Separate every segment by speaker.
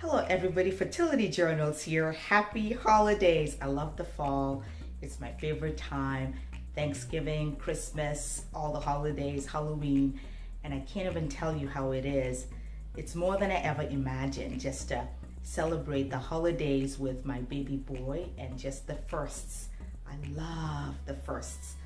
Speaker 1: Hello everybody, Fertility Journals here. Happy holidays. I love the fall. It's my favorite time. Thanksgiving, Christmas, all the holidays, Halloween, and I can't even tell you how it is. It's more than I ever imagined just to celebrate the holidays with my baby boy and just the firsts. I love the firsts.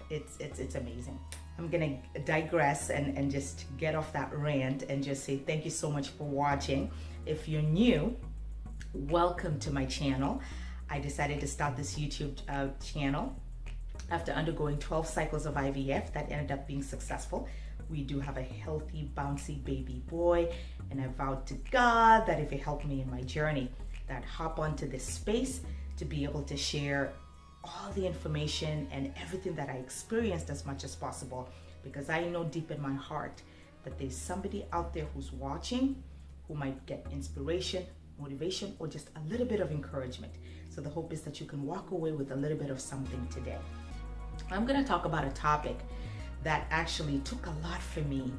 Speaker 1: It's amazing. I'm gonna digress and just get off that rant and just say thank you so much for watching. If you're new, welcome to my channel. I decided to start this YouTube channel after undergoing 12 cycles of IVF that ended up being successful. We do have a healthy, bouncy baby boy, and I vowed to God that if it helped me in my journey, that I'd hop onto this space to be able to share all the information and everything that I experienced as much as possible, because I know deep in my heart that there's somebody out there who's watching who might get inspiration, motivation, or just a little bit of encouragement. So the hope is that you can walk away with a little bit of something today. I'm going to talk about a topic that actually took a lot for me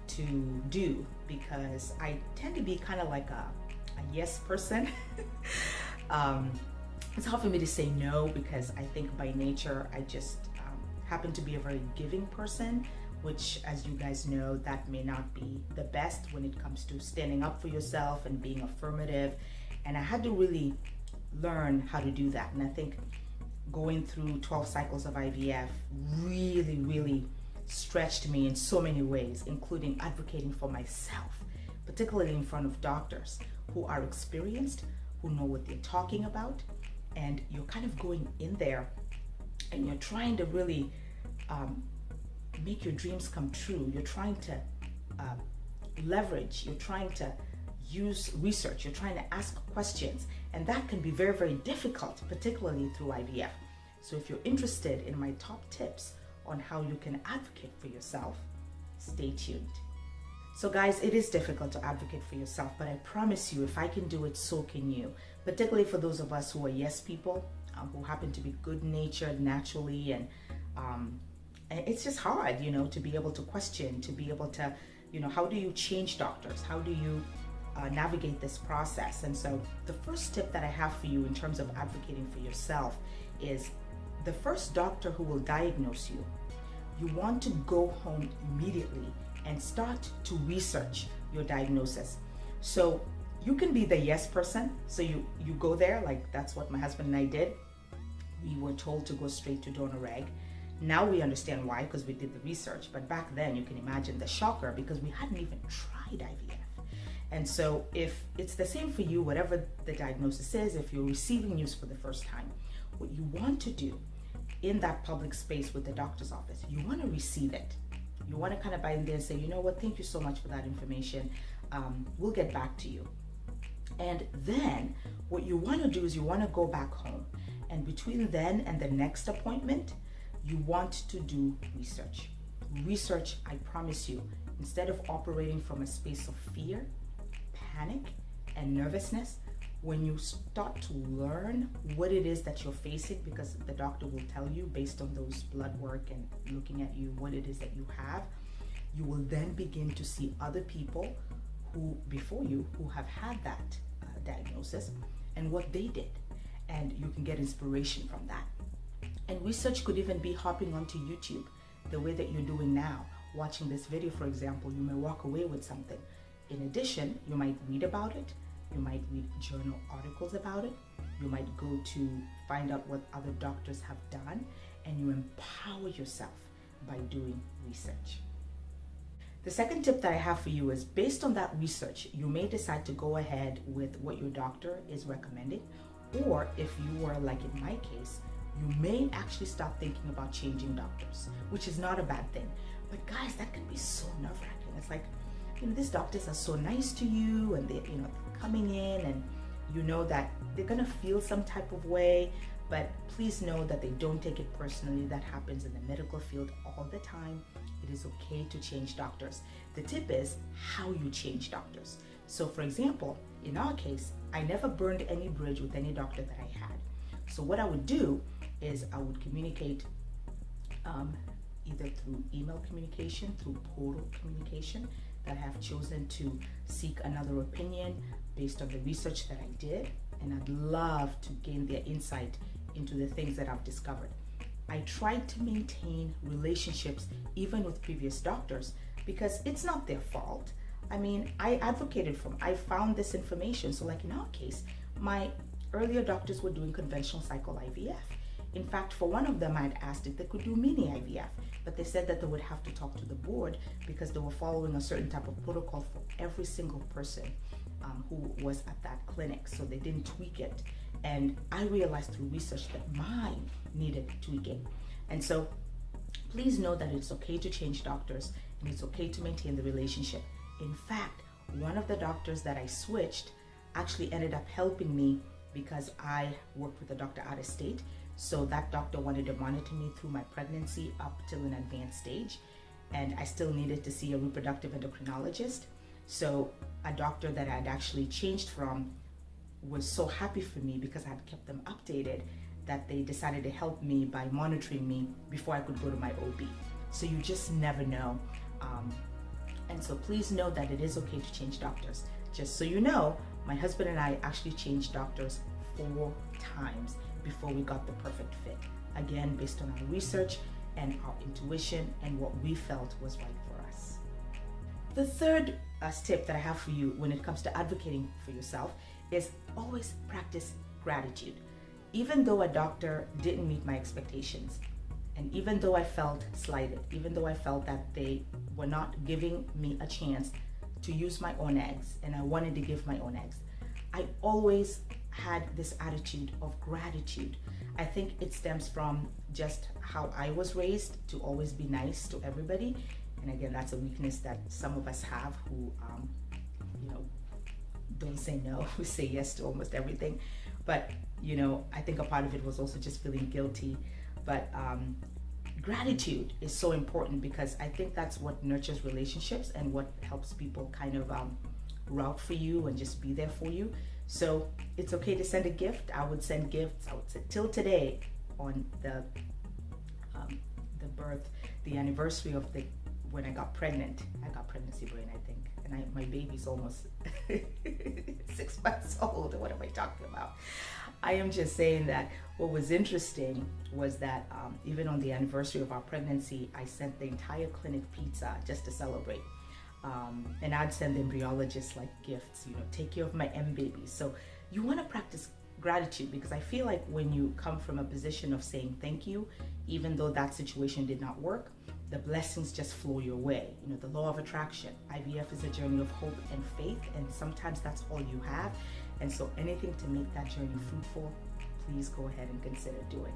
Speaker 1: to do, because I tend to be kind of like a yes person. It's hard for me to say no because I think by nature I just happen to be a very giving person, which, as you guys know, that may not be the best when it comes to standing up for yourself and being affirmative. And I had to really learn how to do that. And I think going through 12 cycles of IVF really stretched me in so many ways, including advocating for myself, particularly in front of doctors who are experienced, who know what they're talking about. And you're kind of going in there and you're trying to really make your dreams come true. You're trying to leverage, you're trying to use research, you're trying to ask questions. And that can be very difficult, particularly through IVF. So if you're interested in my top tips on how you can advocate for yourself, stay tuned. So guys, it is difficult to advocate for yourself, but I promise you, if I can do it, so can you. Particularly for those of us who are yes people, who happen to be good-natured naturally, and it's just hard, to be able to question, to be able to, how do you change doctors? How do you navigate this process? And so the first tip that I have for you in terms of advocating for yourself is the first doctor who will diagnose you, you want to go home immediately and start to research your diagnosis. So you can be the yes person. So you go there, like that's what my husband and I did. We were told to go straight to donor egg. Now we understand why, because we did the research. But back then, you can imagine the shocker, because we hadn't even tried IVF. And so if it's the same for you, whatever the diagnosis is, if you're receiving news for the first time, what you want to do in that public space with the doctor's office, you want to receive it. You want to kind of bind there and say, you know what, thank you so much for that information. We'll get back to you. And then what you want to do is you want to go back home. And between then and the next appointment, you want to do research. Research, I promise you, instead of operating from a space of fear, panic, and nervousness, when you start to learn what it is that you're facing, because the doctor will tell you based on those blood work and looking at you what it is that you have, you will then begin to see other people who before you who have had that diagnosis and what they did, and you can get inspiration from that. And research could even be hopping onto YouTube the way that you're doing now, watching this video. For example, you may walk away with something. In addition, you might read about it. You might read journal articles about it. You might go to find out what other doctors have done, and you empower yourself by doing research. The second tip that I have for you is, based on that research, you may decide to go ahead with what your doctor is recommending, or if you were like in my case, you may actually start thinking about changing doctors, which is not a bad thing. But guys, that can be so nerve-wracking. It's like, these doctors are so nice to you, and they're, coming in, and you know that they're gonna feel some type of way, but please know that they don't take it personally. That happens in the medical field all the time. It is okay to change doctors. The tip is how you change doctors. So for example, in our case, I never burned any bridge with any doctor that I had. So what I would do is I would communicate either through email communication, through portal communication. that I have chosen to seek another opinion based on the research that I did, and I'd love to gain their insight into the things that I've discovered. I tried to maintain relationships even with previous doctors because it's not their fault. I mean, I advocated for them. I found this information. So like in our case, my earlier doctors were doing conventional cycle IVF. In fact, for one of them, I'd asked if they could do mini IVF, but they said that they would have to talk to the board because they were following a certain type of protocol for every single person who was at that clinic. So they didn't tweak it. And I realized through research that mine needed tweaking. And so please know that it's okay to change doctors and it's okay to maintain the relationship. In fact, one of the doctors that I switched actually ended up helping me because I worked with a doctor out of state. So that doctor wanted to monitor me through my pregnancy up till an advanced stage. And I still needed to see a reproductive endocrinologist. So a doctor that I had actually changed from was so happy for me because I had kept them updated that they decided to help me by monitoring me before I could go to my OB. So you just never know. And so please know that it is okay to change doctors. Just so you know, my husband and I actually changed doctors 4 times before we got the perfect fit. Again, based on our research and our intuition and what we felt was right for us. The third tip that I have for you when it comes to advocating for yourself is always practice gratitude. Even though a doctor didn't meet my expectations, and even though I felt slighted, even though I felt that they were not giving me a chance to use my own eggs, and I wanted to give my own eggs, I always had this attitude of gratitude. I think it stems from just how I was raised to always be nice to everybody. And again, that's a weakness that some of us have who, don't say no, we say yes to almost everything. But, I think a part of it was also just feeling guilty. But gratitude is so important because I think that's what nurtures relationships and what helps people kind of route for you and just be there for you. So it's okay to send a gift. I would send gifts. I would say till today on the birth, the anniversary of when I got pregnant. I got pregnancy brain, I think, and my baby's almost 6 months old. What am I talking about? I am just saying that what was interesting was that even on the anniversary of our pregnancy, I sent the entire clinic pizza just to celebrate. And I'd send the embryologists like gifts, take care of my M babies. So you want to practice gratitude because I feel like when you come from a position of saying thank you, even though that situation did not work, the blessings just flow your way. The law of attraction. IVF is a journey of hope and faith, and sometimes that's all you have. And so anything to make that journey fruitful, please go ahead and consider doing.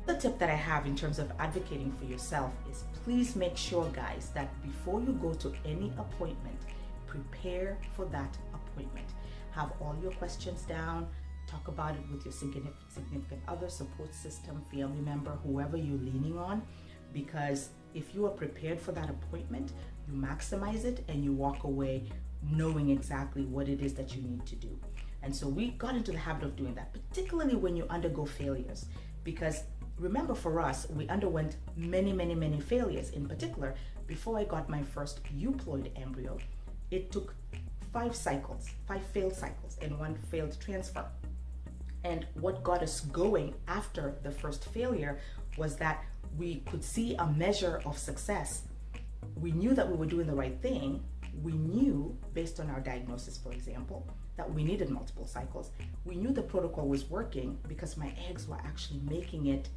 Speaker 1: The tip that I have in terms of advocating for yourself is please make sure, guys, that before you go to any appointment, prepare for that appointment. Have all your questions down, talk about it with your significant other, support system, family member, whoever you're leaning on, because if you are prepared for that appointment, you maximize it and you walk away knowing exactly what it is that you need to do. And so we got into the habit of doing that, particularly when you undergo failures, because remember, for us, we underwent many failures. In particular, before I got my first euploid embryo, it took 5 failed cycles, and 1 failed transfer. And what got us going after the first failure was that we could see a measure of success. We knew that we were doing the right thing. We knew, based on our diagnosis, for example, that we needed multiple cycles. We knew the protocol was working because my eggs were actually making it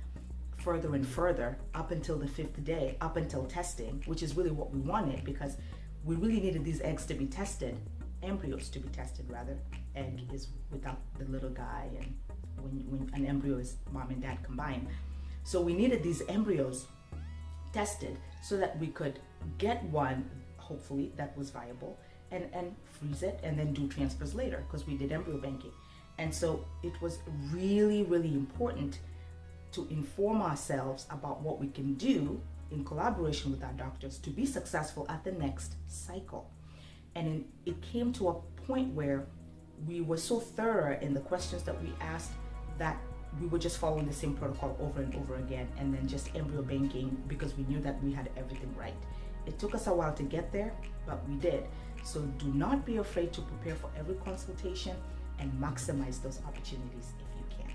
Speaker 1: further and further up until the 5th day, up until testing, which is really what we wanted because we really needed these eggs to be tested, embryos to be tested rather. Egg is without the little guy, and when an embryo is mom and dad combined. So we needed these embryos tested so that we could get one, hopefully, that was viable, and freeze it and then do transfers later because we did embryo banking. And so it was really important to inform ourselves about what we can do in collaboration with our doctors to be successful at the next cycle. And it came to a point where we were so thorough in the questions that we asked that we were just following the same protocol over and over again, and then just embryo banking because we knew that we had everything right. It took us a while to get there, but we did. So do not be afraid to prepare for every consultation and maximize those opportunities if you can.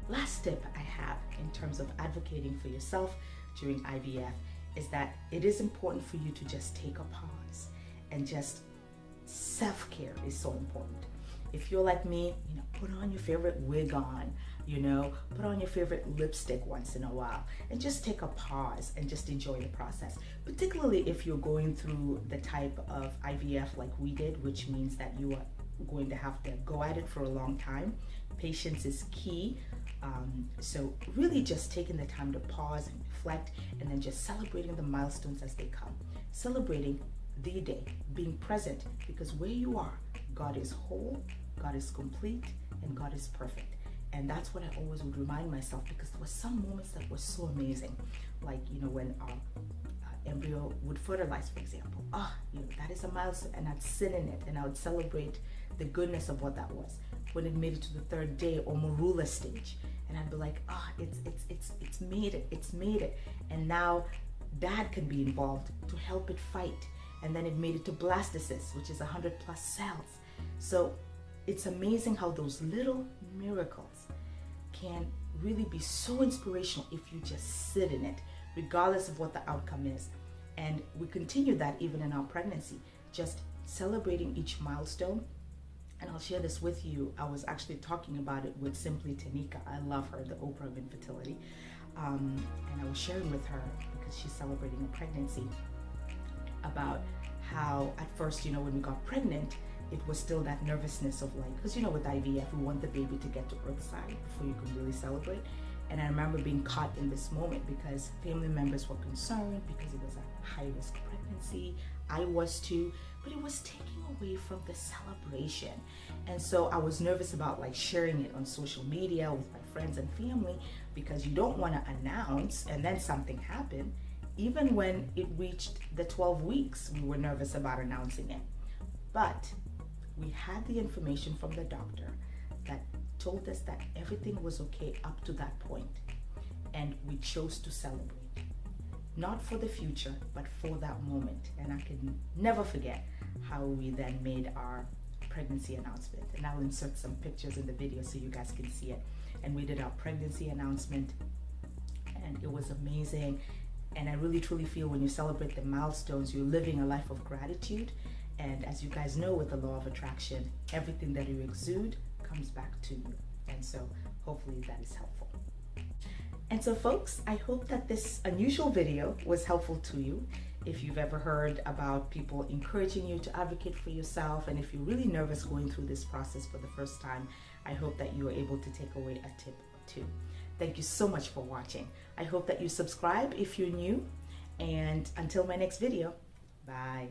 Speaker 1: Last tip I have in terms of advocating for yourself during IVF is that it is important for you to just take a pause, and just self-care is so important. If you're like me, put on your favorite wig on, put on your favorite lipstick once in a while, and just take a pause and just enjoy the process. Particularly if you're going through the type of IVF like we did, which means that you are going to have to go at it for a long time. Patience is key. So really just taking the time to pause and reflect, and then just celebrating the milestones as they come. Celebrating the day, being present, because where you are, God is whole, God is complete, and God is perfect. And that's what I always would remind myself, because there were some moments that were so amazing. Like, when our embryo would fertilize, for example. That is a milestone, and I'd sit in it and I would celebrate the goodness of what that was. When it made it to the 3rd day or morula stage, and I'd be like, it's made it. And now Dad can be involved to help it fight. And then it made it to blastocyst, which is 100+ cells. So it's amazing how those little miracles can really be so inspirational if you just sit in it, regardless of what the outcome is. And we continue that even in our pregnancy, just celebrating each milestone. And I'll share this with you. I was actually talking about it with Simply Tanika. I love her, the Oprah of infertility. And I was sharing with her, because she's celebrating a pregnancy, about how at first, when we got pregnant, it was still that nervousness of like, because with IVF, we want the baby to get to earthside before you can really celebrate. And I remember being caught in this moment because family members were concerned because it was a high-risk pregnancy. I was too, but it was taking away from the celebration. And so I was nervous about like sharing it on social media with my friends and family, because you don't want to announce and then something happened. Even when it reached the 12 weeks, we were nervous about announcing it. But we had the information from the doctor that told us that everything was okay up to that point. And we chose to celebrate. Not for the future, but for that moment. And I can never forget how we then made our pregnancy announcement. And I'll insert some pictures in the video so you guys can see it. And we did our pregnancy announcement, and it was amazing. And I really truly feel when you celebrate the milestones, you're living a life of gratitude. And as you guys know, with the law of attraction, everything that you exude comes back to you. And so hopefully that is helpful. And so folks, I hope that this unusual video was helpful to you. If you've ever heard about people encouraging you to advocate for yourself, and if you're really nervous going through this process for the first time, I hope that you are able to take away a tip or two. Thank you so much for watching. I hope that you subscribe if you're new. And until my next video, bye.